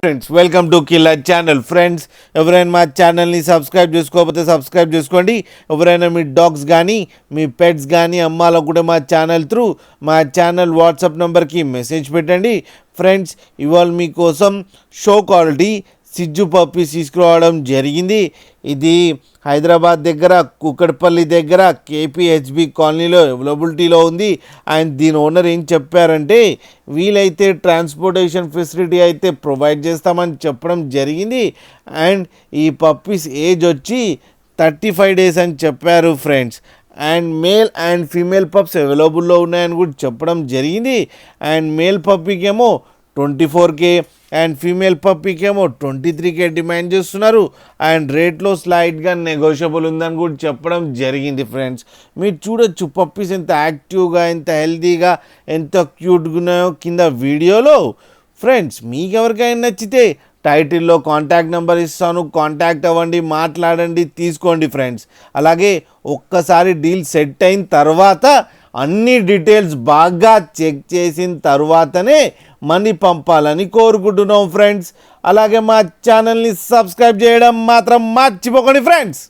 Friends welcome to killer channel. Friends ఎవరైనా మా ఛానల్ని సబ్స్క్రైబ్ చేసుకోకపోతే సబ్స్క్రైబ్ చేసుకోండి. ఎవరైనా మీ డాగ్స్ కానీ మీ పెట్స్ కానీ అమ్మాలకు కూడా మా ఛానల్ వాట్సాప్ నెంబర్కి మెసేజ్ పెట్టండి. ఫ్రెండ్స్ ఇవాళ మీకోసం షో క్వాలిటీ సిజ్జు పప్పీస్ తీసుకురావడం జరిగింది. ఇది హైదరాబాద్ దగ్గర కుక్కడపల్లి దగ్గర కేపీహెచ్బి కాలనీలో అవైలబిలిటీలో ఉంది. అండ్ దీని ఓనర్ ఏం చెప్పారంటే వీలైతే ట్రాన్స్పోర్టేషన్ ఫెసిలిటీ అయితే ప్రొవైడ్ చేస్తామని చెప్పడం జరిగింది. అండ్ ఈ పప్పీస్ ఏజ్ వచ్చి 35 days అని చెప్పారు friends. And male and female pups అవైలబుల్లో ఉన్నాయని కూడా చెప్పడం జరిగింది. అండ్ మేల్ పప్పీకి ఏమో 24K అండ్ ఫీమేల్ పప్పీకి ఏమో 23K డిమాండ్ చేస్తున్నారు. అండ్ రేట్లో స్లైడ్గా నెగోషియబుల్ ఉందని కూడా చెప్పడం జరిగింది. ఫ్రెండ్స్ మీరు చూడొచ్చు పప్పీస్ ఎంత యాక్టివ్గా, ఎంత హెల్తీగా, ఎంత క్యూట్గా ఉన్నాయో కింద వీడియోలో. ఫ్రెండ్స్ మీకు ఎవరికైనా నచ్చితే టైటిల్లో కాంటాక్ట్ నెంబర్ ఇస్తాను, కాంటాక్ట్ అవ్వండి, మాట్లాడండి, తీసుకోండి ఫ్రెండ్స్. అలాగే ఒక్కసారి డీల్ సెట్ అయిన తర్వాత అన్ని డీటెయిల్స్ బాగా చెక్ చేసిన తర్వాతనే మనీ పంపాలని కోరుకుంటున్నాం ఫ్రెండ్స్. అలాగే మా ఛానల్ని సబ్స్క్రైబ్ చేయడం మాత్రం మర్చిపోకండి ఫ్రెండ్స్.